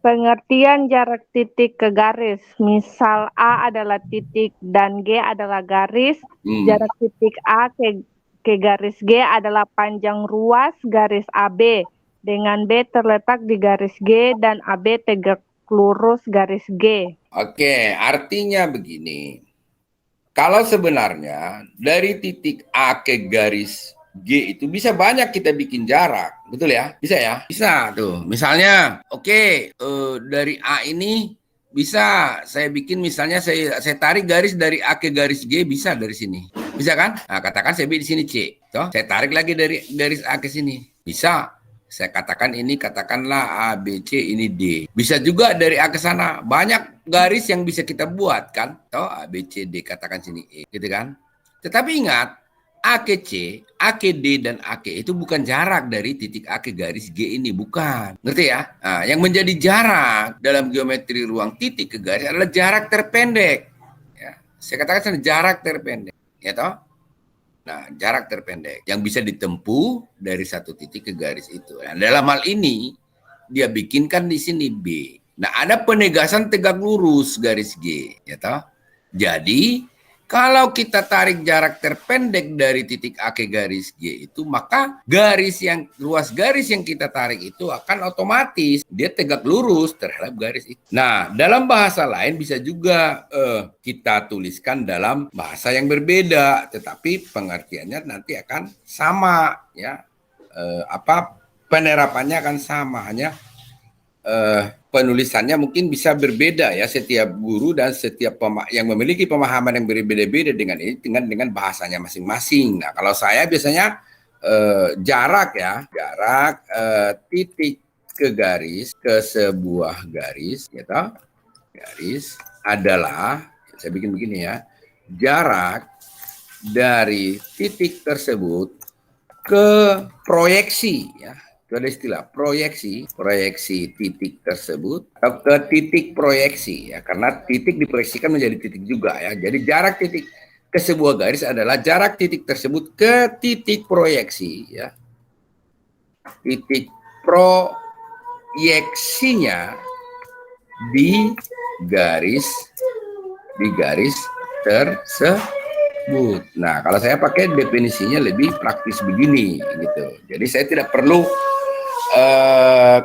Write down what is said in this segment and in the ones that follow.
Pengertian jarak titik ke garis. Misal A adalah titik dan G adalah garis. Jarak titik A ke garis G adalah panjang ruas garis AB. Dengan B terletak di garis G dan AB tegak lurus garis G. Oke, artinya begini. Kalau sebenarnya dari titik A ke garis G itu bisa banyak kita bikin jarak, betul ya? Bisa ya? Bisa tuh. Misalnya, oke, dari A ini bisa saya bikin misalnya saya tarik garis dari A ke garis G bisa dari sini. Bisa kan? Nah, katakan saya di sini C. Toh, saya tarik lagi dari garis A ke sini. Bisa. Saya katakan ini katakanlah A, B, C, ini D. Bisa juga dari A ke sana. Banyak garis yang bisa kita buat kan. Toh A, B, C, D katakan sini E. Gitu kan. Tetapi ingat, A ke C, A ke D, dan A ke E itu bukan jarak dari titik A ke garis G ini. Bukan. Ngerti ya? Nah, yang menjadi jarak dalam geometri ruang titik ke garis adalah jarak terpendek. Ya. Saya katakan jarak terpendek. Ya toh? Nah, jarak terpendek yang bisa ditempuh dari satu titik ke garis itu. Nah, dalam hal ini, dia bikinkan di sini B. Nah, ada penegasan tegak lurus garis G. Ya toh? Jadi, kalau kita tarik jarak terpendek dari titik A ke garis G itu, maka ruas garis yang kita tarik itu akan otomatis dia tegak lurus terhadap garis itu. Nah, dalam bahasa lain bisa juga kita tuliskan dalam bahasa yang berbeda, tetapi pengertiannya nanti akan sama, ya. Penerapannya akan sama, hanya penulisannya mungkin bisa berbeda ya setiap guru dan setiap yang memiliki pemahaman yang berbeda-beda dengan bahasanya masing-masing. Nah, kalau saya biasanya jarak titik ke garis ke sebuah garis, gitu. Garis adalah saya bikin begini ya, jarak dari titik tersebut ke proyeksi ya. Itu ada istilah proyeksi titik tersebut atau ke titik proyeksi ya, karena titik diproyeksikan menjadi titik juga ya. Jadi jarak titik ke sebuah garis adalah jarak titik tersebut ke titik proyeksi ya. Titik proyeksinya di garis tersebut. Nah, kalau saya pakai definisinya lebih praktis begini gitu. Jadi saya tidak perlu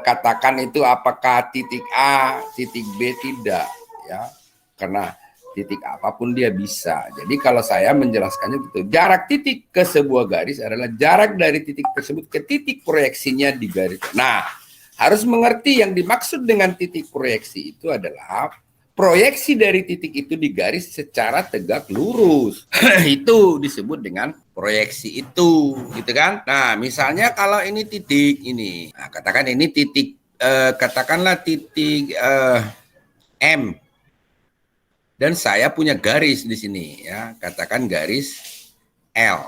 katakan itu apakah titik A, titik B, tidak ya. Karena titik apapun dia bisa. Jadi kalau saya menjelaskannya gitu, jarak titik ke sebuah garis adalah jarak dari titik tersebut ke titik proyeksinya di garis. Nah, harus mengerti yang dimaksud dengan titik proyeksi itu adalah proyeksi dari titik itu di garis secara tegak lurus. Itu disebut dengan proyeksi itu, gitu kan? Nah, misalnya kalau ini titik ini, nah, katakan ini titik, katakanlah titik M, dan saya punya garis di sini, ya, katakan garis L.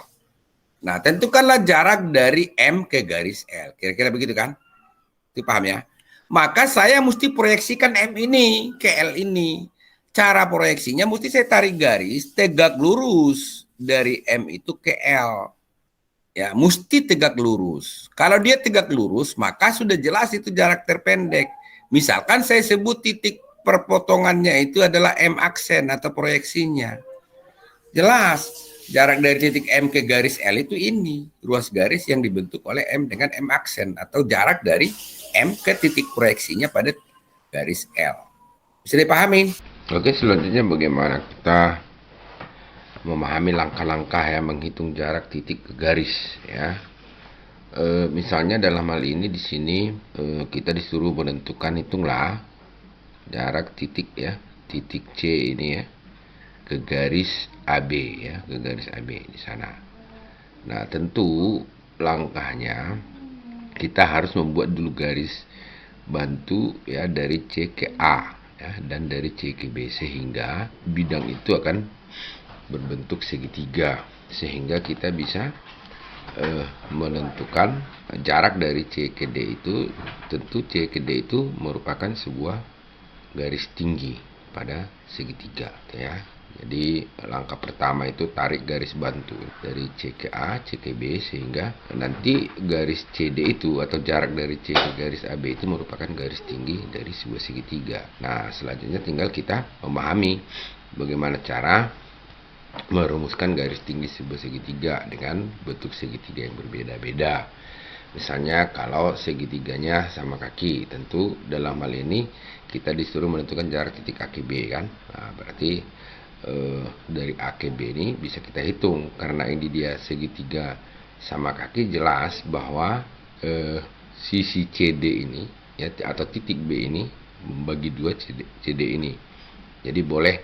Nah, tentukanlah jarak dari M ke garis L, kira-kira begitu kan? Itu paham ya? Maka saya mesti proyeksikan M ini ke L ini. Cara proyeksinya mesti saya tarik garis tegak lurus dari M itu ke L. Ya, mesti tegak lurus. Kalau dia tegak lurus, maka sudah jelas itu jarak terpendek. Misalkan saya sebut titik perpotongannya itu adalah M aksen atau proyeksinya. Jelas, jarak dari titik M ke garis L itu ini, ruas garis yang dibentuk oleh M dengan M aksen, atau jarak dari M ke titik proyeksinya pada garis L. Bisa dipahami? Oke, selanjutnya bagaimana kita memahami langkah-langkah ya menghitung jarak titik ke garis ya. Misalnya dalam hal ini di sini kita disuruh menentukan, hitunglah jarak titik ya, titik C ini ya ke garis AB ya, ke garis AB di sana. Nah, tentu langkahnya kita harus membuat dulu garis bantu ya dari C ke A ya, dan dari C ke B, sehingga bidang itu akan berbentuk segitiga, sehingga kita bisa menentukan jarak dari C ke D itu. Tentu C ke D itu merupakan sebuah garis tinggi pada segitiga ya. Jadi langkah pertama itu tarik garis bantu dari C ke A, C ke B, sehingga nanti garis CD itu atau jarak dari C ke garis AB itu merupakan garis tinggi dari sebuah segitiga. Nah, selanjutnya tinggal kita memahami bagaimana cara merumuskan garis tinggi sebuah segitiga dengan bentuk segitiga yang berbeda-beda. Misalnya kalau segitiganya sama kaki, tentu dalam hal ini kita disuruh menentukan jarak titik A ke B kan. Nah, berarti dari A ke B ini bisa kita hitung, karena ini dia segitiga sama kaki, jelas bahwa sisi CD ini ya, atau titik B ini membagi dua CD ini. Jadi boleh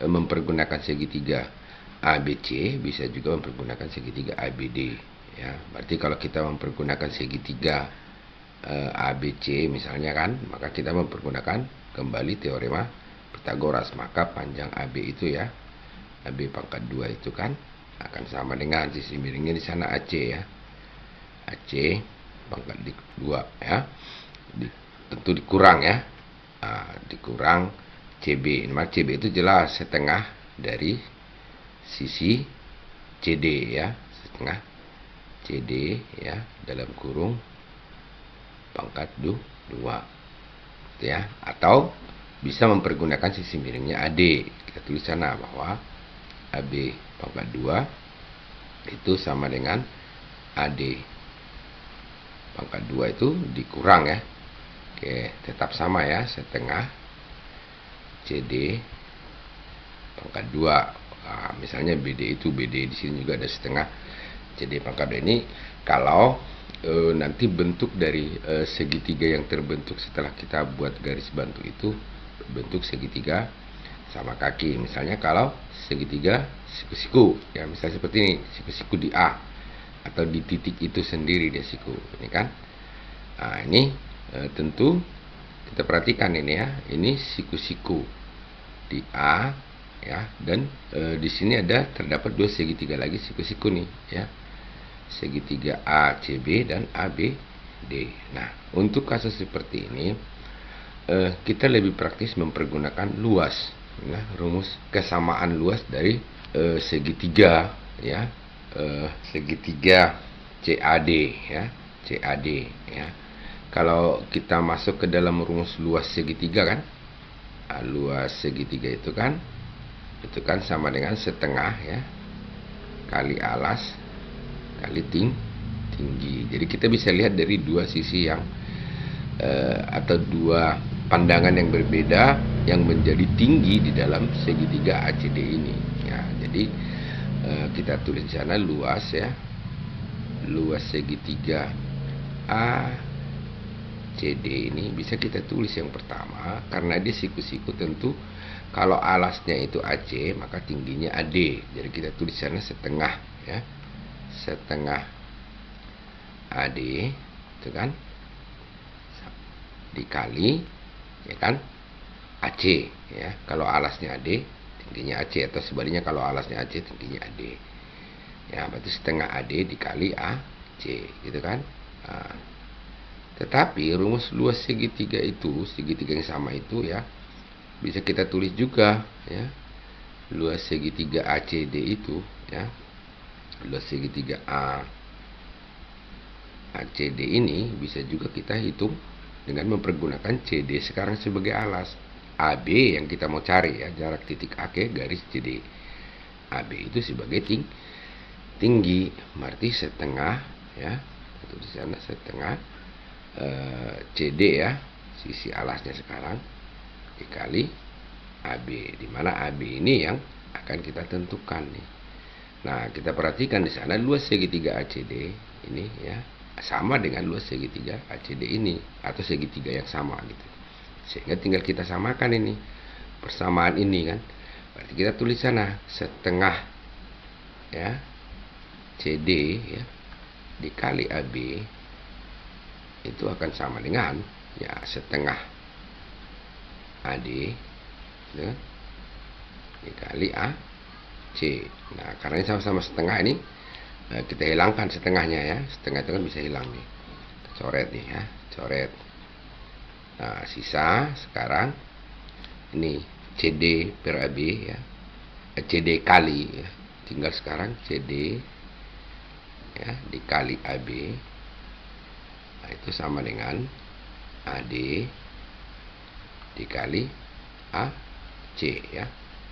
mempergunakan segitiga ABC, bisa juga mempergunakan segitiga ABD ya. Berarti kalau kita mempergunakan segitiga ABC misalnya kan, maka kita mempergunakan kembali teorema Pitagoras, maka panjang AB itu ya, AB pangkat 2 itu kan akan sama dengan sisi miringnya di sana AC ya, AC pangkat 2 ya, tentu dikurang ya, dikurang CB. Maka CB itu jelas setengah dari sisi CD ya, setengah CD ya, dalam kurung pangkat 2 ya. Atau bisa mempergunakan sisi miringnya AD. Kita tulis sana bahwa AB pangkat 2 itu sama dengan AD pangkat 2 itu dikurang ya. Oke, tetap sama ya, setengah CD pangkat 2. Nah, misalnya BD itu BD di sini juga ada setengah CD pangkat 2 ini kalau nanti bentuk dari segitiga yang terbentuk setelah kita buat garis bantu itu bentuk segitiga sama kaki. Misalnya kalau segitiga siku-siku ya, misalnya seperti ini, siku-siku di A atau di titik itu sendiri dia siku ini kan. Nah, ini tentu kita perhatikan ini ya, ini siku-siku di A ya, dan di sini ada terdapat dua segitiga lagi siku-siku nih ya, segitiga ACB dan ABD. Nah, untuk kasus seperti ini kita lebih praktis mempergunakan luas ya, rumus kesamaan luas dari segitiga ya, segitiga CAD ya, CAD ya. Kalau kita masuk ke dalam rumus luas segitiga kan, luas segitiga itu kan sama dengan setengah ya kali alas kali tinggi. Jadi kita bisa lihat dari dua sisi yang atau dua pandangan yang berbeda yang menjadi tinggi di dalam segitiga ACD ini ya. Jadi kita tulis di sana luas ya, luas segitiga ACD ini bisa kita tulis yang pertama, karena dia siku-siku, tentu kalau alasnya itu AC maka tingginya AD. Jadi kita tulis di sana setengah ya, setengah AD itu kan dikali ya kan AC ya, kalau alasnya AD tingginya AC, atau sebaliknya kalau alasnya AC tingginya AD ya, berarti setengah AD dikali AC gitu kan. Nah, tetapi rumus luas segitiga itu, segitiga yang sama itu ya, bisa kita tulis juga ya, luas segitiga ACD itu ya, luas segitiga ACD ini bisa juga kita hitung dengan mempergunakan CD sekarang sebagai alas, AB yang kita mau cari ya, jarak titik A ke garis CD, AB itu sebagai tinggi, berarti setengah ya, itu di sana setengah CD ya, sisi alasnya sekarang dikali AB, di mana AB ini yang akan kita tentukan nih. Nah, kita perhatikan di sana luas segitiga ACD ini ya sama dengan luas segitiga ACD ini, atau segitiga yang sama gitu. Sehingga tinggal kita samakan ini, persamaan ini kan. Berarti kita tulis sana setengah ya CD ya dikali AB itu akan sama dengan ya setengah AD ya, dikali AC. Nah, karena ini sama-sama setengah ini, kita hilangkan setengahnya ya, setengah itu kan bisa hilang nih, coret nih ya, coret. Nah, sisa sekarang ini CD per AB ya, CD kali ya. Tinggal sekarang CD ya dikali AB, nah, itu sama dengan AD dikali AC ya.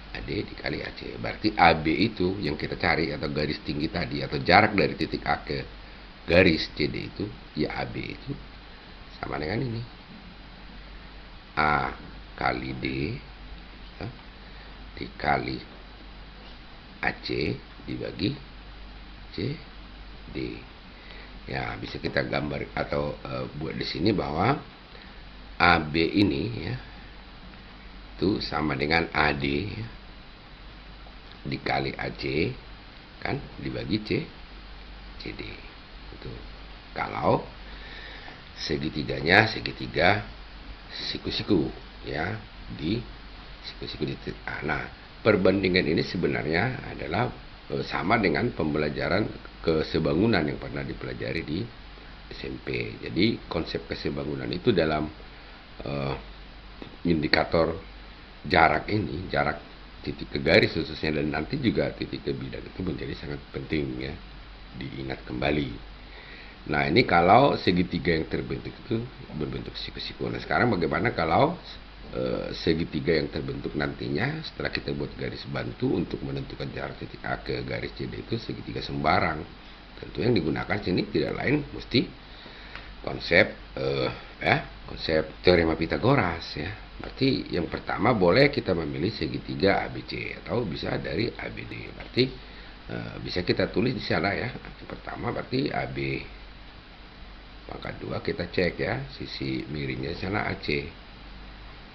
AD dikali AC. Berarti AB itu yang kita cari atau garis tinggi tadi atau jarak dari titik A ke garis CD itu ya AB itu sama dengan ini. A kali D ya, dikali AC dibagi CD. Ya, bisa kita gambar atau buat di sini bahwa AB ini ya itu sama dengan AD ya, dikali AC kan dibagi CD. Itu kalau segitiganya segitiga siku-siku ya di siku-siku di titik A. Nah, perbandingan ini sebenarnya adalah sama dengan pembelajaran kesebangunan yang pernah dipelajari di SMP. Jadi konsep kesebangunan itu dalam indikator jarak ini, jarak titik ke garis khususnya dan nanti juga titik ke bidang itu menjadi sangat penting ya diingat kembali. Nah, ini kalau segitiga yang terbentuk itu berbentuk siku-siku. Nah, sekarang bagaimana kalau segitiga yang terbentuk nantinya setelah kita buat garis bantu untuk menentukan jarak titik A ke garis CD itu segitiga sembarang. Tentu yang digunakan sini tidak lain mesti konsep konsep teorema Pitagoras ya. Berarti yang pertama boleh kita memilih segitiga ABC atau bisa dari ABD. Berarti bisa kita tulis di sana ya. Yang pertama berarti AB pangkat 2 kita cek ya sisi miringnya di sana AC.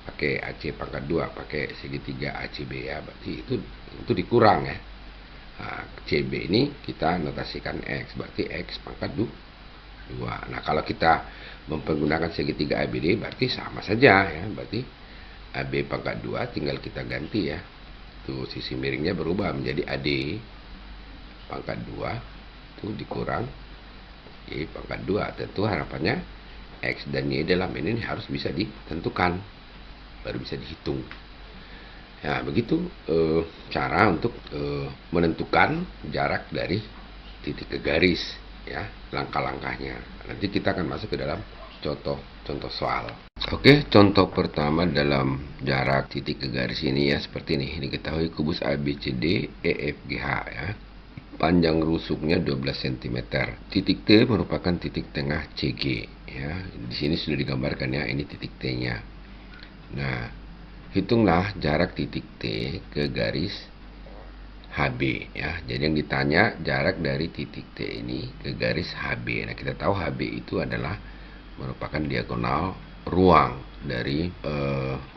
Pakai AC pangkat 2, pakai segitiga ACB ya. Berarti itu dikurang ya. Nah, CB ini kita notasikan X, berarti X pangkat 2. Nah, kalau kita menggunakan segitiga ABD berarti sama saja ya. Berarti AB pangkat 2 tinggal kita ganti ya. Tuh sisi miringnya berubah menjadi AD pangkat 2 itu dikurang Y pangkat 2. Tentu harapannya X dan Y dalam ini harus bisa ditentukan, baru bisa dihitung. Ya, begitu cara untuk menentukan jarak dari titik ke garis ya, langkah-langkahnya. Nanti kita akan masuk ke dalam contoh soal. Oke, contoh pertama dalam jarak titik ke garis ini ya seperti ini. Diketahui kubus ABCD EFGH ya. Panjang rusuknya 12 cm. Titik T merupakan titik tengah CG ya. Di sini sudah digambarkan ya, ini titik T-nya. Nah, hitunglah jarak titik T ke garis HB ya. Jadi yang ditanya jarak dari titik T ini ke garis HB. Nah, kita tahu HB itu adalah merupakan diagonal ruang dari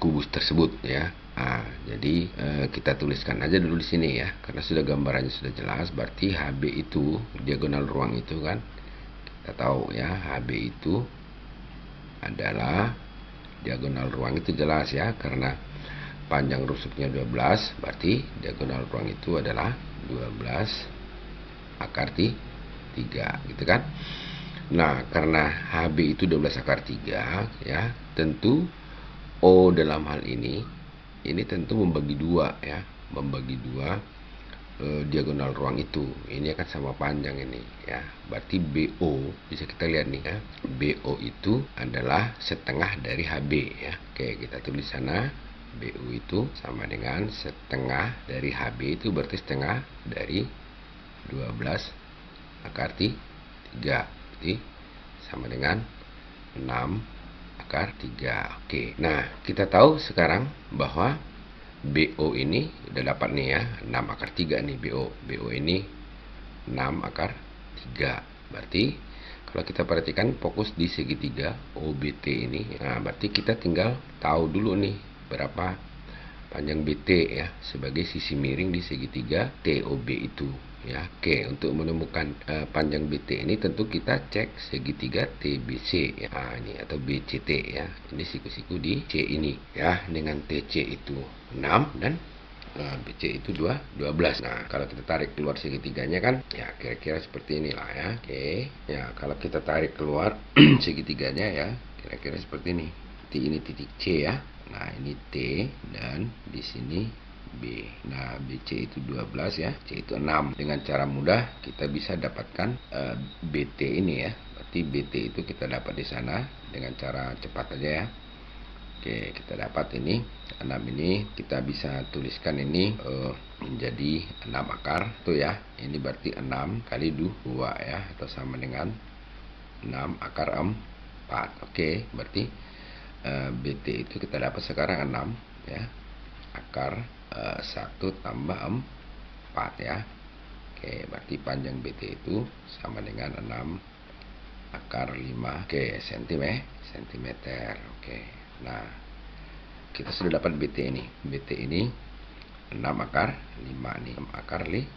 kubus tersebut ya. Nah, jadi kita tuliskan aja dulu di sini ya, karena sudah gambarannya sudah jelas. Berarti HB itu diagonal ruang itu kan kita tahu ya, HB itu adalah diagonal ruang itu jelas ya, karena panjang rusuknya 12, berarti diagonal ruang itu adalah 12 akar 3 gitu kan. Nah, karena HB itu 12 akar 3 ya, tentu O dalam hal ini tentu membagi 2 ya, membagi 2 diagonal ruang itu. Ini akan sama panjang ini ya. Berarti BO bisa kita lihat nih ya. BO itu adalah setengah dari HB ya. Oke, kita tulis sana. BO itu sama dengan setengah dari HB itu berarti setengah dari 12 akar 3. Berarti sama dengan 6 akar 3. Oke. Nah, kita tahu sekarang bahwa BO ini udah dapat nih ya, 6 akar 3 nih BO. BO ini 6 akar 3. Berarti kalau kita perhatikan fokus di segitiga OBT ini. Nah, berarti kita tinggal tahu dulu nih berapa panjang BT ya sebagai sisi miring di segitiga TOB itu ya. Oke, untuk menemukan panjang BT ini tentu kita cek segitiga TBC ya. Nah, ini atau BCT ya. Ini siku-siku di C ini ya, dengan TC itu 6 dan BC itu 12. Nah, kalau kita tarik keluar segitiganya kan ya kira-kira seperti inilah ya. Oke. Ya, kalau kita tarik keluar segitiganya ya kira-kira seperti ini. Ini titik C ya. Nah, ini T dan di sini B. Nah, BC itu 12 ya, C itu 6. Dengan cara mudah kita bisa dapatkan BT ini ya. Berarti BT itu kita dapat di sana dengan cara cepat aja ya. Oke, kita dapat ini 6 ini, kita bisa tuliskan ini menjadi 6 akar tuh ya. Ini berarti 6 kali 2 ya, atau sama dengan 6 akar 4. Oke, berarti BT itu kita dapat sekarang 6 ya, akar 1 tambah 4 ya. Oke, berarti panjang BT itu sama dengan 6 akar 5 sentimeter. Oke, nah kita sudah dapat BT ini. BT ini 6 akar 5 nih, 6 akar 5.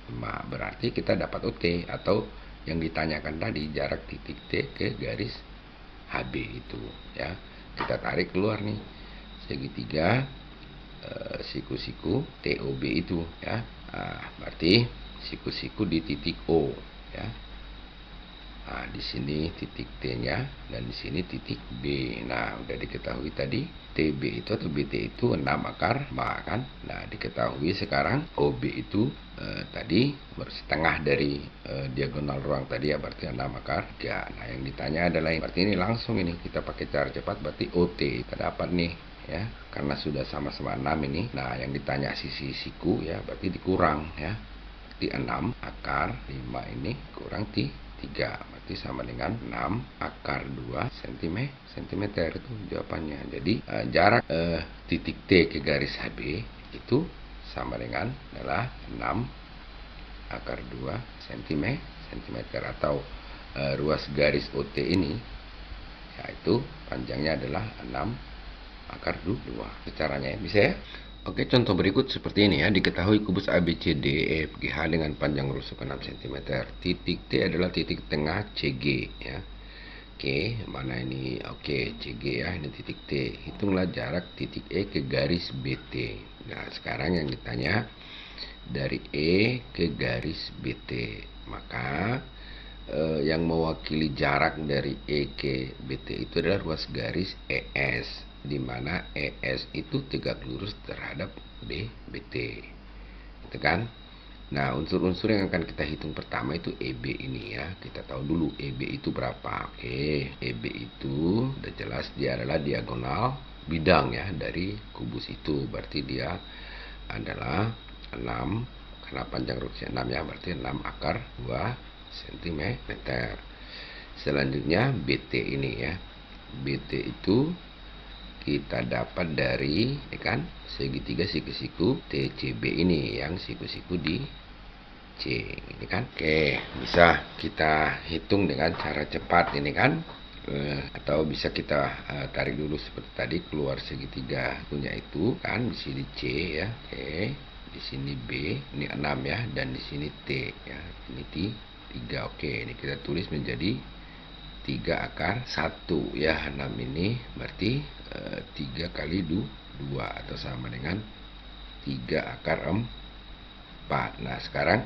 Berarti kita dapat OT atau yang ditanyakan tadi, jarak titik T ke garis HB itu ya. Kita tarik keluar nih segitiga siku-siku TOB itu ya. Nah, berarti siku-siku di titik O ya. Nah, di sini titik T-nya dan di sini titik B. Nah, udah diketahui tadi TB itu atau BT itu 6 akar 5 kan. Nah, diketahui sekarang OB itu tadi setengah dari diagonal ruang tadi ya, berarti 6 akar 3. Nah, yang ditanya adalah berarti ini langsung ini kita pakai cara cepat, berarti OT kita dapat nih ya, karena sudah sama-sama 6 ini. Nah, yang ditanya sisi siku ya, berarti dikurang ya. Berarti 6 akar 5 ini kurang 3, berarti sama dengan 6 akar 2 sentimeter itu jawabannya. Jadi jarak titik T ke garis HB itu sama dengan adalah 6 akar 2 sentimeter atau ruas garis OT ini yaitu panjangnya adalah 6 akar 2. Caranya bisa ya. Oke, contoh berikut seperti ini ya. Diketahui kubus ABCD EFGH dengan panjang rusuk 6 cm. Titik T adalah titik tengah CG ya. Oke, mana ini? Oke, CG ya, ini titik T. Hitunglah jarak titik E ke garis BT. Nah, sekarang yang ditanya dari E ke garis BT. Maka yang mewakili jarak dari E ke BT itu adalah ruas garis ES, di mana ES itu tegak lurus terhadap BT. Gitu kan? Nah, unsur-unsur yang akan kita hitung pertama itu EB ini ya. Kita tahu dulu EB itu berapa. Oke, EB itu udah jelas dia adalah diagonal bidang ya dari kubus itu. Berarti dia adalah 6, karena panjang rusuknya 6 ya, berarti 6 akar 2 cm. Selanjutnya BT ini ya. BT itu kita dapat dari kan segitiga siku-siku TCB ini yang siku-siku di C ini kan. Oke, bisa kita hitung dengan cara cepat ini kan, atau bisa kita tarik dulu seperti tadi, keluar segitiga punya itu kan di sini C ya. Oke, di sini B ini 6 ya, dan di sini T ya, ini 3. Oke, ini kita tulis menjadi 3 akar 1 ya. 6 ini berarti 3 kali 2 atau sama dengan 3 akar 4. Nah, sekarang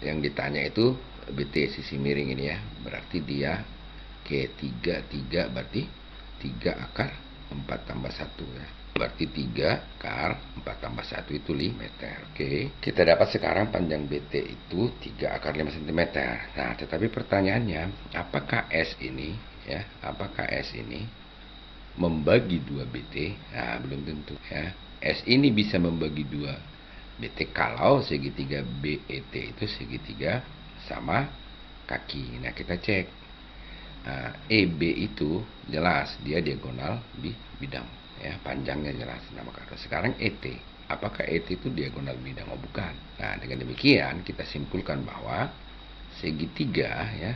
yang ditanya itu BT sisi miring ini ya, berarti dia ke 3 berarti 3 akar 4 tambah 1 ya, berarti 3 akar 4 tambah 1 itu 5 meter. Oke, kita dapat sekarang panjang BT itu 3 akar 5 cm. Nah, tetapi pertanyaannya, apakah S ini ya, apakah S ini membagi 2 BT? Nah, belum tentu ya. S ini bisa membagi 2 BT kalau segitiga BET itu segitiga sama kaki. Nah, kita cek. Nah, EB itu jelas dia diagonal bidang ya, panjangnya jelas. Nah, maka sekarang ET, apakah ET itu diagonal bidang? Oh, bukan. Nah, dengan demikian kita simpulkan bahwa segitiga ya,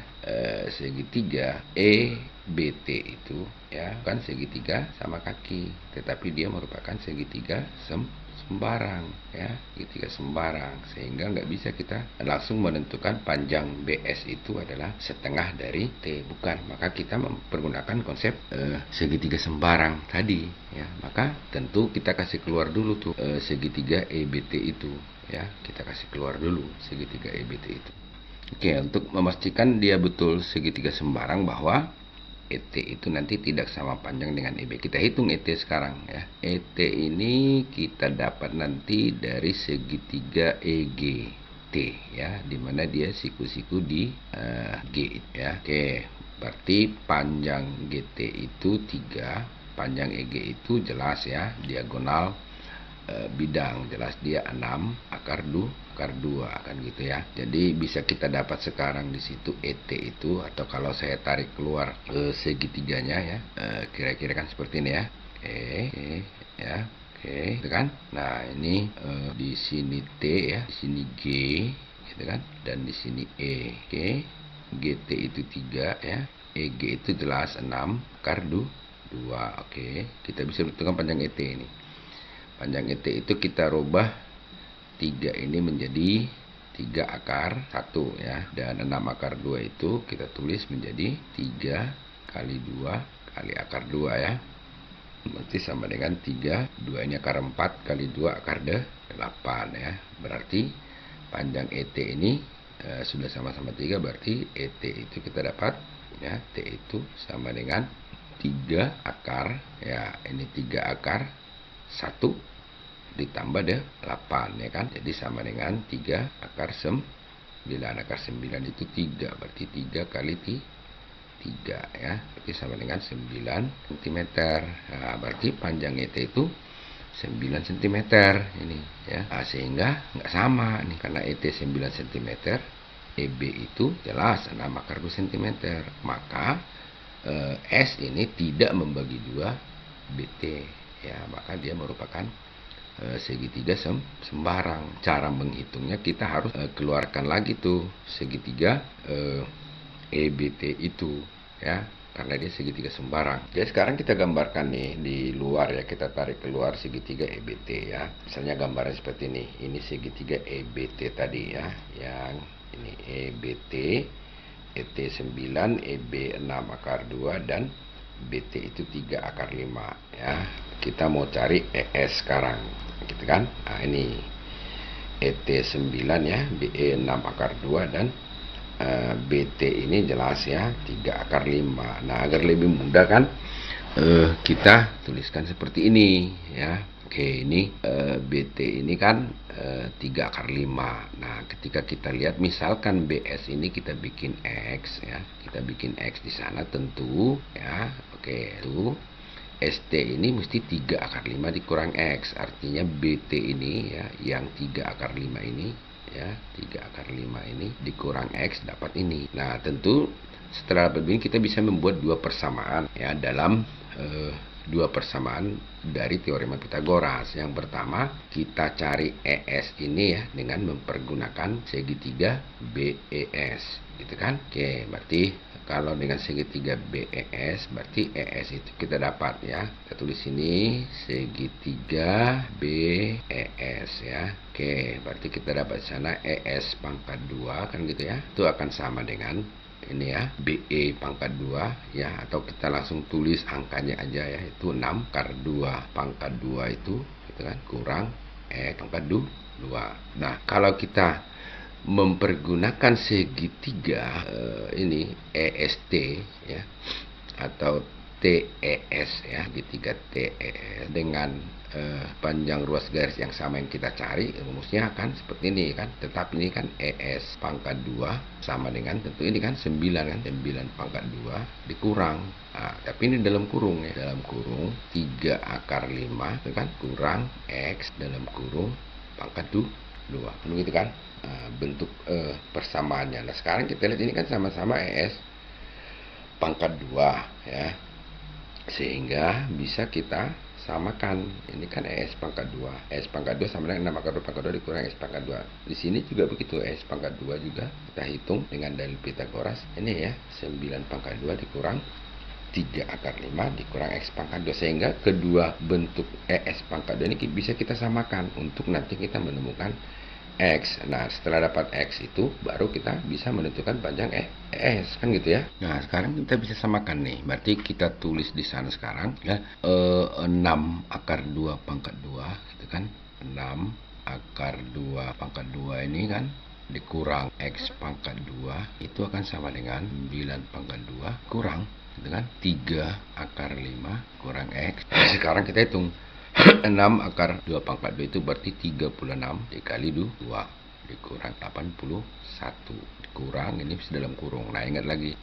segitiga EBT itu ya bukan segitiga sama kaki, tetapi dia merupakan segitiga sembarang ya, segitiga sembarang, sehingga nggak bisa kita langsung menentukan panjang BS itu adalah setengah dari T, bukan. Maka kita mempergunakan konsep segitiga sembarang tadi ya. Maka tentu kita kasih keluar dulu tuh segitiga EBT itu ya, kita kasih keluar dulu segitiga EBT itu. Oke, untuk memastikan dia betul segitiga sembarang, bahwa ET itu nanti tidak sama panjang dengan EB. Kita hitung ET sekarang ya. ET ini kita dapat nanti dari segitiga EGT ya, dimana dia siku-siku di G ya. Oke, berarti panjang GT itu 3, panjang EG itu jelas ya, diagonal bidang jelas dia 6 akar 2 kan gitu ya. Jadi bisa kita dapat sekarang di situ ET itu, atau kalau saya tarik keluar segitiganya ya, kira-kira kan seperti ini ya. Oke ya, oke gitu kan. Nah ini di sini T ya, di sini G gitu kan, dan di sini E. Oke, GT itu 3 ya, EG itu jelas 6 akar 2. Oke, kita bisa menentukan panjang ET ini. Panjang ET itu kita rubah 3 ini menjadi 3 akar 1 ya, dan 6 akar 2 itu kita tulis menjadi 3 kali 2 kali akar 2 ya, berarti sama dengan 3, 2 ini akar 4 kali 2 akar 8 ya. Berarti panjang ET ini sudah sama-sama 3, berarti ET itu kita dapat ya, T itu sama dengan 3 akar ya, ini 3 akar 1 ditambah 8 ya kan, jadi sama dengan 3 akar 9. Akar 9 itu 3, berarti 3 kali 3 ya, berarti sama dengan 9 cm. Nah, berarti panjang ET itu 9 cm ini ya. Nah, sehingga nggak sama nih, karena ET 9 cm, EB itu jelas 6 akar 2 cm, maka S ini tidak membagi 2 BT ya, maka dia merupakan segitiga sembarang. Cara menghitungnya kita harus keluarkan lagi tuh segitiga EBT itu ya, karena dia segitiga sembarang. Jadi sekarang kita gambarkan nih di luar ya, kita tarik keluar segitiga EBT ya. Misalnya gambarnya seperti ini segitiga EBT tadi ya, yang ini EBT, ET 9, EB 6 akar 2, dan BT itu 3 akar 5 ya. Kita mau cari ES sekarang gitu kan. Nah ini ET 9 ya, BE 6 akar 2, dan BT ini jelas ya 3 akar 5. Nah agar lebih mudah kan, kita tuliskan seperti ini ya. Oke, ini BT ini kan 3 akar 5. Nah ketika kita lihat misalkan BS ini kita bikin X ya, kita bikin X di sana tentu ya. Oke, itu ST ini mesti 3 akar 5 dikurang X, artinya BT ini ya, yang 3 akar 5 ini ya, 3 akar 5 ini dikurang X dapat ini. Nah tentu setelah begini kita bisa membuat dua persamaan ya, dalam dua persamaan dari teorema Pitagoras. Yang pertama kita cari ES ini ya dengan mempergunakan segitiga BES gitu kan. Oke, berarti kalau dengan segitiga BES berarti ES itu kita dapat ya. Kita tulis sini segitiga BES ya. Oke, berarti kita dapat sana ES pangkat 2 kan gitu ya. Itu akan sama dengan ini ya, BE pangkat 2 ya, atau kita langsung tulis angkanya aja ya, itu 6 akar 2 pangkat 2 itu gitu kan, kurang pangkat 2. Nah kalau kita mempergunakan segitiga ini EST ya, atau TES ya, segitiga TES dengan panjang ruas garis yang sama yang kita cari, rumusnya akan seperti ini kan. Tetapi ini kan ES pangkat 2 sama dengan tentu ini kan 9 kan, 9 pangkat 2 dikurang. Nah, tapi ini dalam kurung ya, dalam kurung 3 akar 5 itu kan, kurang X dalam kurung pangkat 2 begitu kan. Bentuk persamaannya. Nah sekarang kita lihat ini kan sama-sama ES pangkat 2 ya, sehingga bisa kita samakan. Ini kan ES pangkat 2. ES pangkat 2 sama dengan 6 akar 2 pangkat 2 dikurang ES pangkat 2. Di sini juga begitu, ES pangkat 2 juga kita hitung dengan dalil Pitagoras. Ini ya, 9 pangkat 2 dikurang 3 akar 5 dikurang X pangkat 2, sehingga kedua bentuk ES pangkat 2 ini bisa kita samakan untuk nanti kita menemukan X. Nah setelah dapat X itu baru kita bisa menentukan panjang ES kan gitu ya. Nah sekarang kita bisa samakan nih, berarti kita tulis di sana sekarang ya, 6 akar 2 pangkat 2 gitu kan, 6 akar 2 pangkat 2 ini kan dikurang X pangkat 2 itu akan sama dengan 9 pangkat 2 kurang gitu kan. 3 akar 5 kurang X. Sekarang kita hitung 6 akar 2 pangkat 2 itu berarti 36 dikali 2 dikurang 81 dikurang ini dalam kurung. Nah ingat lagi,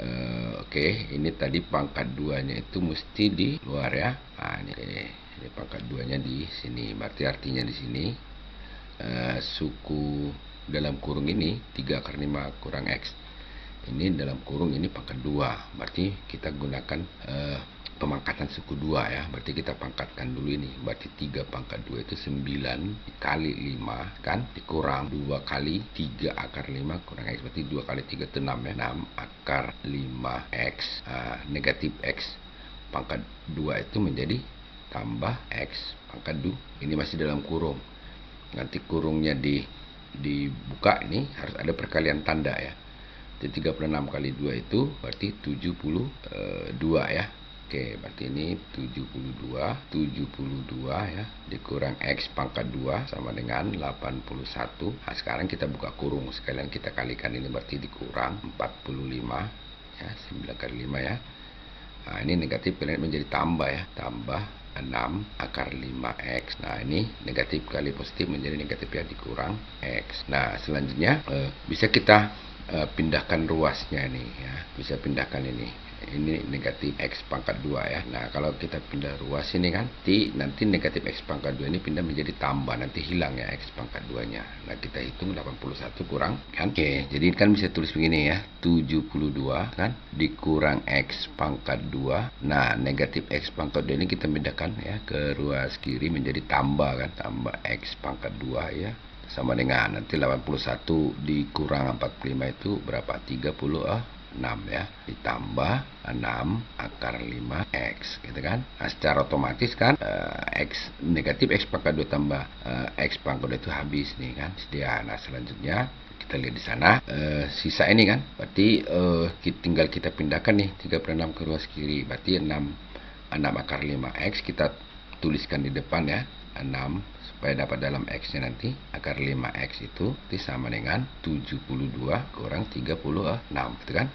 oke, ini tadi pangkat 2 nya itu mesti di luar ya. Nah ini pangkat 2 nya di sini, berarti artinya di sini suku dalam kurung ini 3 akar 5 kurang X, ini dalam kurung ini pangkat 2, berarti kita gunakan pemangkatan suku 2 ya. Berarti kita pangkatkan dulu ini, berarti 3 pangkat 2 itu 9 dikali 5 kan, dikurang 2 kali 3 akar 5 kurang X, berarti 2 kali 3 itu 6 ya. 6 akar 5X, negatif X pangkat 2 itu menjadi tambah X pangkat 2. Ini masih dalam kurung. Nanti kurungnya dibuka, ini harus ada perkalian tanda ya. Jadi 36 kali 2 itu berarti 72 ya. Oke, berarti ini 72 ya, dikurang X pangkat 2 sama dengan 81. Nah sekarang kita buka kurung, sekalian kita kalikan, ini berarti dikurang 45 ya, 9 kali 5 ya. Nah ini negatif kalian menjadi tambah ya, tambah 6 akar 5X. Nah ini negatif kali positif menjadi negatif ya, dikurang X. Nah selanjutnya bisa kita pindahkan ruasnya nih ya, bisa pindahkan ini negatif X pangkat 2 ya. Nah kalau kita pindah ruas ini kan, nanti negatif X pangkat 2 ini pindah menjadi tambah, nanti hilang ya X pangkat 2 nya. Nah kita hitung 81 kurang kan. Oke, jadi kan bisa tulis begini ya, 72 kan dikurang X pangkat 2. Nah negatif X pangkat 2 ini kita pindahkan ya ke ruas kiri menjadi tambah kan, tambah X pangkat 2 ya, sama dengan nanti 81 dikurang 45 itu berapa, 36 ya, ditambah 6 akar 5X gitu kan. Nah secara otomatis kan X negatif X pangkat 2 tambah X pangkat 2 itu habis nih kan, sedia. Nah selanjutnya kita lihat di sana sisa ini kan, berarti tinggal kita pindahkan nih 36 ke ruas kiri, berarti 6 akar 5X kita tuliskan di depan ya, 6 supaya dapat dalam X nya nanti akar 5X itu sama dengan 72 kurang 36 gitu kan.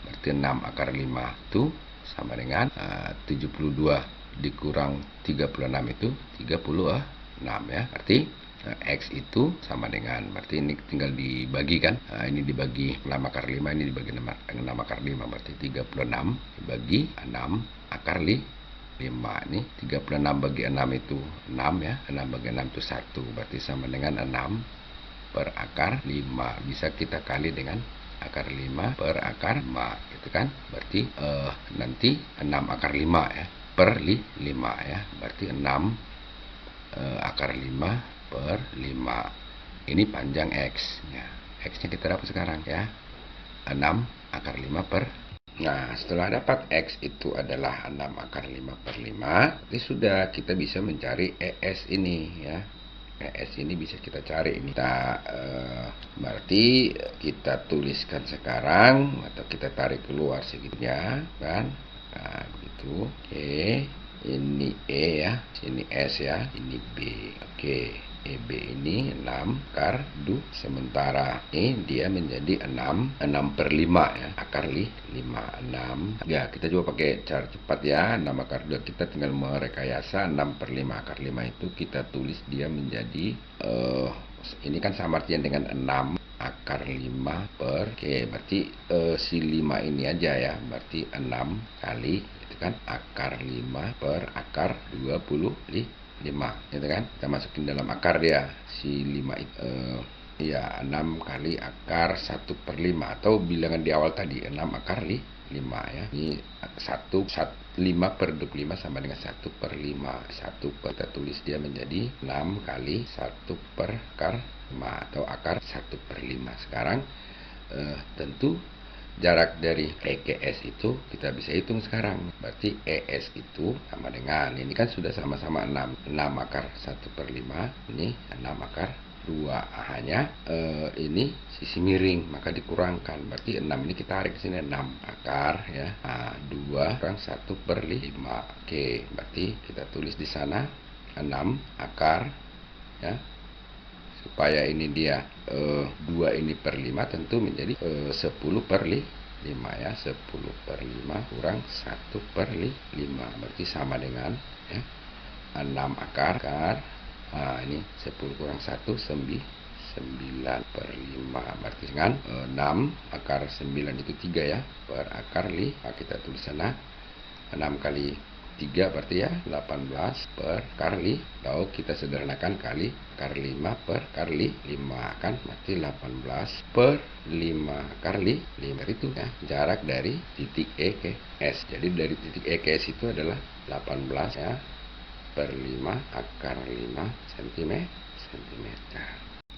Berarti 6 akar 5 itu sama dengan 72 dikurang 36 itu 36 ya. Berarti X itu sama dengan, berarti ini tinggal dibagi kan, ini dibagi 6 akar 5, ini dibagi 6 akar 5, berarti 36 dibagi 6 akar 5. Ini 36 bagi 6 itu 6 ya, 6 bagi 6 itu 1, berarti sama dengan 6 per akar 5. Bisa kita kali dengan akar 5 per akar 5 gitu kan. Berarti nanti 6 akar 5 ya per 5 ya, berarti 6 akar 5 per 5. Ini panjang X ya. X nya kita dapat sekarang ya, 6 akar 5 per. Nah setelah dapat X itu adalah 6 akar 5 per 5, berarti sudah kita bisa mencari ES ini ya. ES ini bisa kita cari ini. Kita berarti kita tuliskan sekarang atau kita tarik keluar segitunya kan. Nah begitu. Oke, ini E ya, sini S ya, ini B. Oke, EB ini 6 akar 2, sementara ini dia menjadi 6 per 5 ya, akar 5 6 ya. Kita coba pakai cara cepat ya, 6 akar 2 kita tinggal merekayasa 6 per 5 akar 5 itu kita tulis dia menjadi ini kan sama artinya dengan 6 akar 5 per, oke berarti si 5 ini aja ya, berarti 6 kali itu kan akar 5 per akar 25 gitu kan. Kita masukin dalam akar dia si 5 itu ya, 6 kali akar 1 per 5 atau bilangan di awal tadi 6 akar 5 ya. Ini 5 per 25 sama dengan 1 per 5. 1 per, kita tulis dia menjadi 6 kali 1 per akar 5 atau akar 1 per 5. Sekarang tentu jarak dari E ke S itu kita bisa hitung sekarang. Berarti ES itu sama dengan, ini kan sudah sama-sama 6 akar 1 per 5, ini 6 akar 2, hanya ini sisi miring maka dikurangkan, berarti 6 ini kita tarik ke sini 6 akar ya, 2 kurang 1 per 5. Oke, berarti kita tulis di sana 6 akar ya, supaya ini dia 2 ini per 5 tentu menjadi 10 per 5 5 ya, 10/5 kurang 1/5, berarti sama dengan ya, 6 akar. Nah, ini 10 kurang 1, 9/5, berarti dengan 6 akar 9 itu 3 ya, per akar 5. Nah, kita tulis sana 6 kali 3 berarti ya 18 per akar 5. Lalu kita sederhanakan kali akar 5 per akar 5 kan, berarti 18 per 5 akar 5 itu ya, jarak dari titik E ke S. Jadi dari titik E ke S itu adalah 18 ya per 5 akar 5 cm.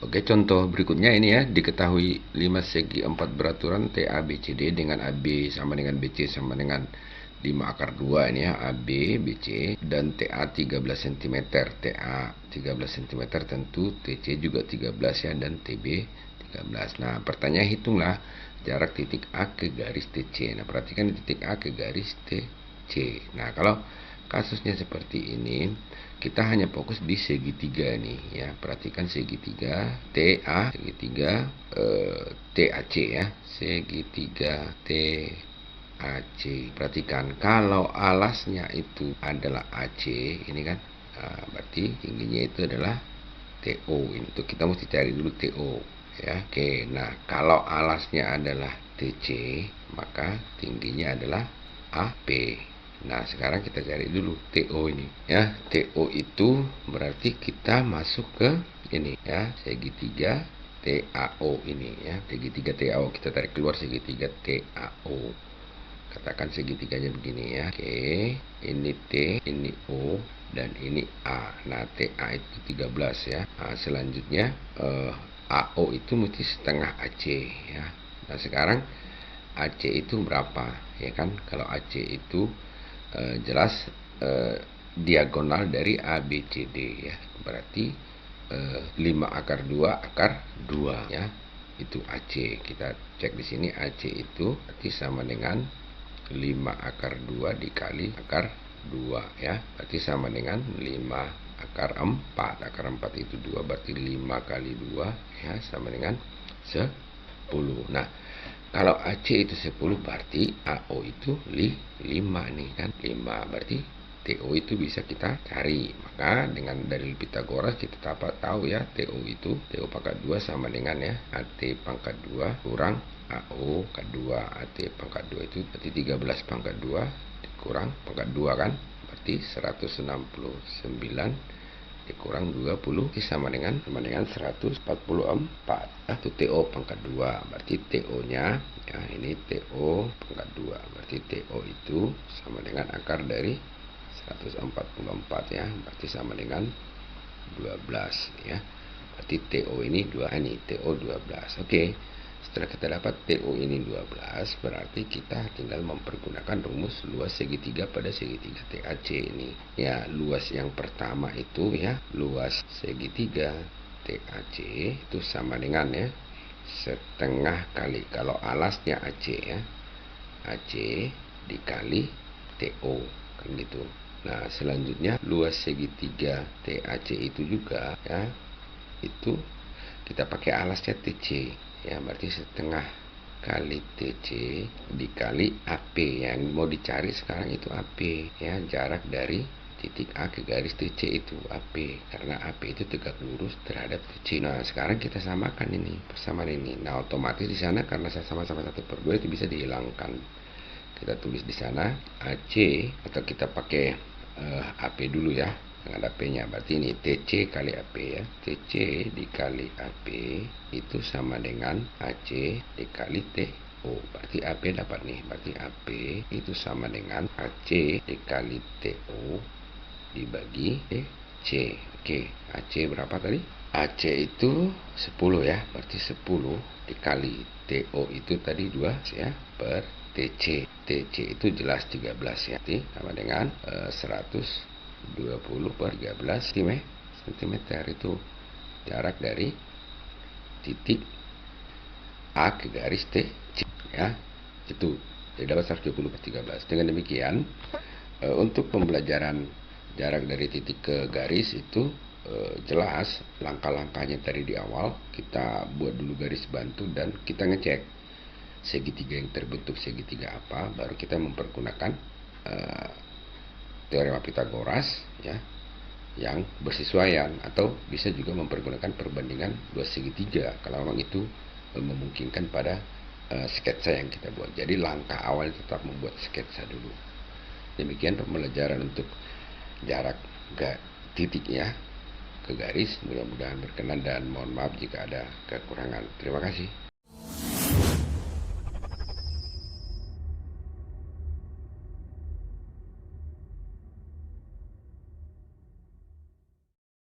Oke, contoh berikutnya ini ya, diketahui 5 segi 4 beraturan TABCD dengan AB sama dengan BC sama dengan 5 akar 2 ini ya, AB, BC, dan TA 13 cm. TA 13 cm tentu TC juga 13 ya, dan TB 13. Nah, pertanyaan hitunglah jarak titik A ke garis TC. Nah, perhatikan titik A ke garis TC. Nah, kalau kasusnya seperti ini, kita hanya fokus di segitiga nih ya. Perhatikan segitiga TA, segitiga TAC ya, segitiga TAC. Perhatikan kalau alasnya itu adalah AC ini kan, berarti tingginya itu adalah TO. Itu kita mesti cari dulu TO ya. Oke, nah kalau alasnya adalah TC, maka tingginya adalah AP. Nah, sekarang kita cari dulu TO ini ya. TO itu berarti kita masuk ke ini ya, segitiga TAO ini ya, segitiga TAO. Kita tarik keluar segitiga TAO. Katakan segitiganya begini ya. Oke, ini T, ini O, dan ini A. Nah, TA itu 13 ya. Nah, selanjutnya AO itu mesti setengah AC ya. Nah, sekarang AC itu berapa ya kan? Kalau AC itu jelas diagonal dari ABCD ya, berarti 5 akar 2 akar 2 ya, itu AC. Kita cek di sini AC itu berarti sama dengan 5 akar 2 dikali akar 2 ya, berarti sama dengan 5 akar 4. Akar 4 itu 2, berarti 5 kali 2 ya, sama dengan 10. Nah, kalau AC itu 10 berarti AO itu 5 nih kan, 5 berarti TO itu bisa kita cari. Maka dengan dalil Pitagoras kita dapat tahu ya, TO itu TO pangkat 2 sama dengan ya AT pangkat 2 kurang AO pangkat 2. AT pangkat 2 itu berarti 13 pangkat 2 dikurang pangkat 2 kan, berarti 169 dikurang 20 sama dengan 144. Nah, itu TO pangkat 2. Berarti TO nya ya, ini TO pangkat 2. Berarti TO itu sama dengan akar dari 144 ya. Berarti sama dengan 12 ya. Berarti TO ini 2, ini TO 12. Oke. Setelah kita dapat TO ini 12, berarti kita tinggal mempergunakan rumus luas segitiga pada segitiga TAC ini. Ya, luas yang pertama itu ya, luas segitiga TAC itu sama dengan ya, setengah kali, kalau alasnya AC ya, AC dikali TO kan gitu. Nah, selanjutnya luas segitiga TAC itu juga ya, itu kita pakai alasnya TC ya, berarti setengah kali TC dikali AP. Yang mau dicari sekarang itu AP ya, jarak dari titik A ke garis TC itu AP, karena AP itu tegak lurus terhadap TC. Nah, sekarang kita samakan ini, persamaan ini. Nah, otomatis di sana karena saya sama-sama 1/2 itu bisa dihilangkan. Kita tulis di sana AC, atau kita pakai AP dulu ya, dengan AP-nya. Berarti ini TC kali AP ya. TC dikali AP itu sama dengan AC dikali TO. Berarti AP dapat nih. Berarti AP itu sama dengan AC dikali TO dibagi TC. Oke, AC berapa tadi? AC itu 10 ya. Berarti 10 dikali TO itu tadi 2 ya, per TC. TC itu jelas 13 ya. Berarti sama dengan 120 per 13 cm itu jarak dari titik A ke garis T ya, itu jadi dapat 120 per 13. Dengan demikian untuk pembelajaran jarak dari titik ke garis itu jelas langkah-langkahnya tadi di awal. Kita buat dulu garis bantu dan kita ngecek segitiga yang terbentuk segitiga apa, baru kita mempergunakan teorema Pitagoras ya, yang bersesuaian, atau bisa juga mempergunakan perbandingan dua segitiga kalau memang itu memungkinkan pada sketsa yang kita buat. Jadi langkah awal tetap membuat sketsa dulu. Demikian pembelajaran untuk jarak titiknya ke garis. Mudah-mudahan berkenan dan mohon maaf jika ada kekurangan. Terima kasih.